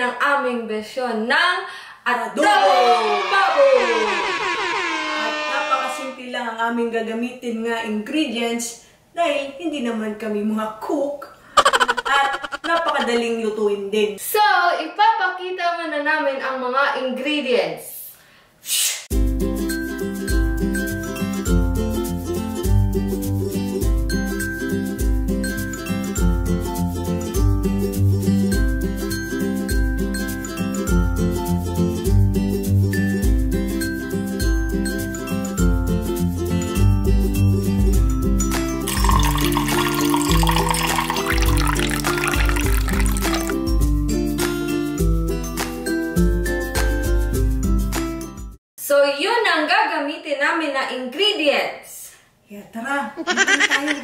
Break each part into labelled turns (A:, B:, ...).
A: ang aming bersyon ng adobo baboy!
B: At napakasimple lang ang aming gagamitin nga ingredients dahil hindi naman kami mga cook at napakadaling lutuin din.
A: So, ipapakita muna namin ang mga ingredients. So, yun ang gagamitin namin na ingredients.
B: Kaya tara, lutuin tayo.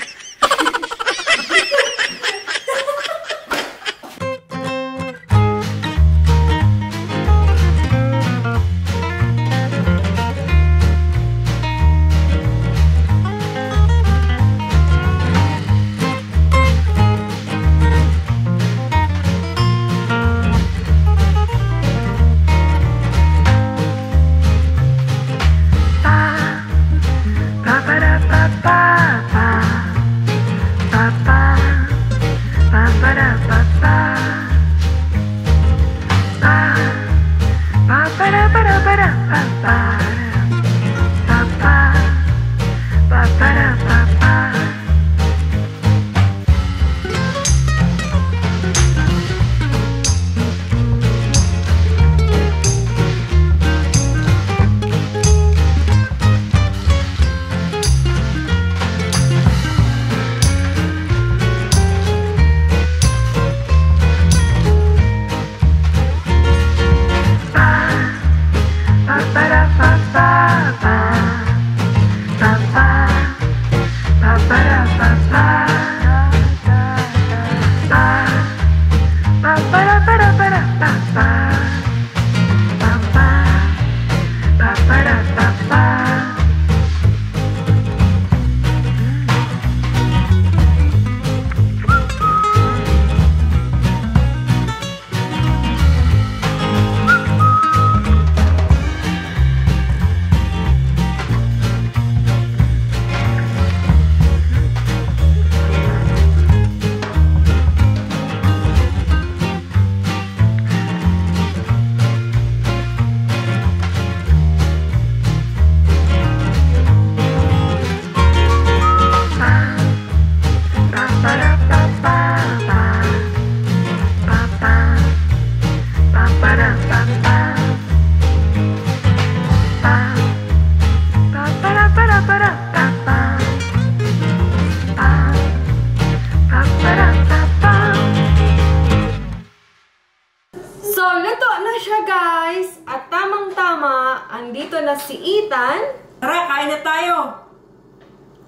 B: So, luto na siya guys! At tamang-tama, andito na si Ethan. Tara, kain na tayo!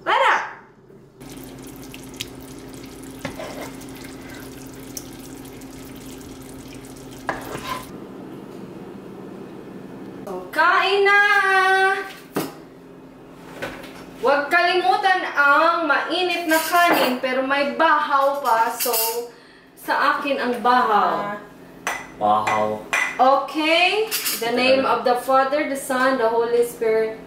A: Tara! So, kain na! Huwag kalimutan ang mainit na kanin, pero may bahaw pa. So, sa akin ang bahaw.
C: Wow.
A: Okay? The name of the Father, the Son, the Holy Spirit.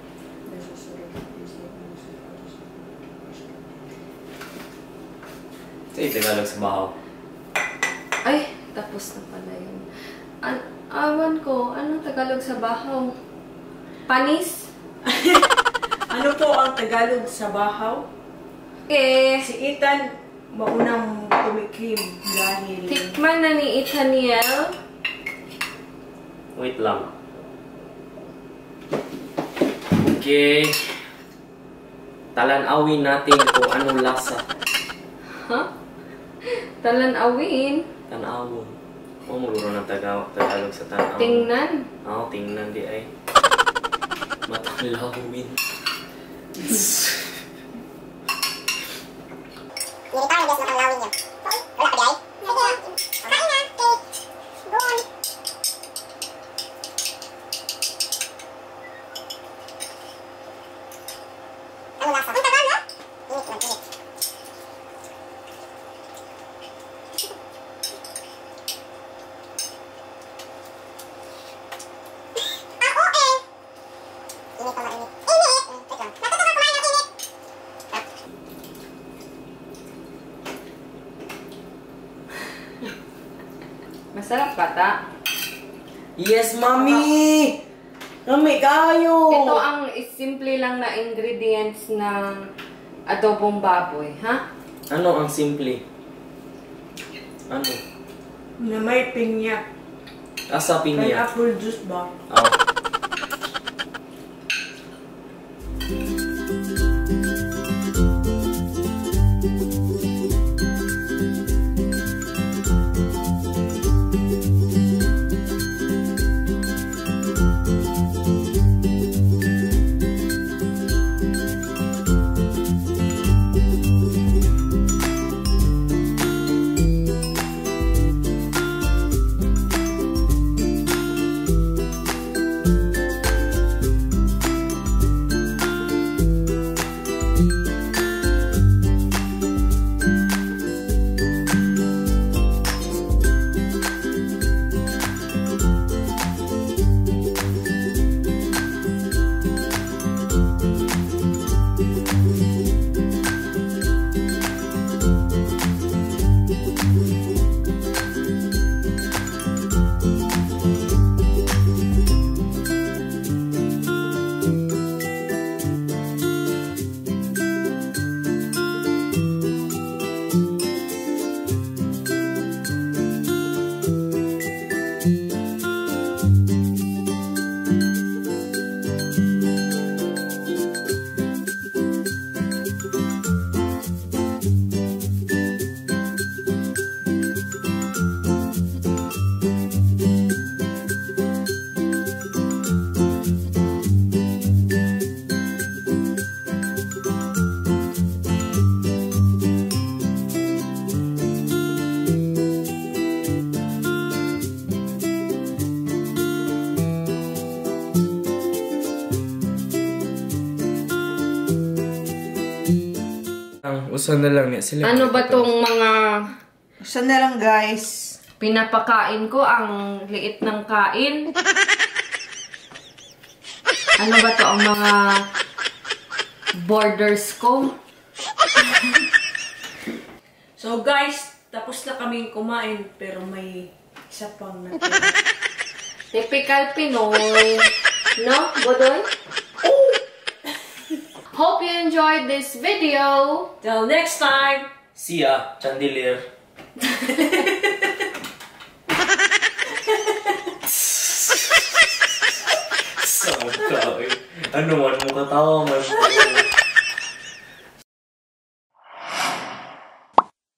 C: Ito yung Tagalog sa bahaw.
A: Ay, tapos na pala yun. Awan ko, anong Tagalog sa bahaw? Panis?
B: Ano po ang Tagalog sa bahaw? Si Ethan, maunang tumikim dahil...
A: Tikman na ni Ethaniel.
C: Wait lang. Okay. Talanawin natin kung anong lasa.
A: Huh? Talanawin?
C: Tanawon. Oh, maguro ng Tagalog sa tanawon.
A: Tingnan.
C: Oo, tingnan di ay. Matalawin.
D: Hindi tayo guys matalawin niya. Wala ka di ay? Kain na, cake. Bon. Ano lasa? Ang tagal na? Init man, init.
A: Masarap bata.
C: Yes, mami! Mami, kayo!
A: Ito ang simple lang na ingredients ng adobong baboy, ha?
C: Ano ang simple? Ano?
B: Na may pinya.
C: Asa pinya?
B: Pineapple juice ba?
C: Oh. Usan na lang niya sila.
A: Ano ba tong mga
B: Saan na lang guys?
A: pinapakain ko? Ang liit ng kain. Ano ba to ang mga borders ko?
B: So guys, tapos na kaming kumain pero may isa pang natira.
A: Typical Pinoy. No, Bodoy? Hope you enjoyed this video.
B: Till next time!
C: See ya, Chandelier. Sama ka eh. Ano man mo katawa man.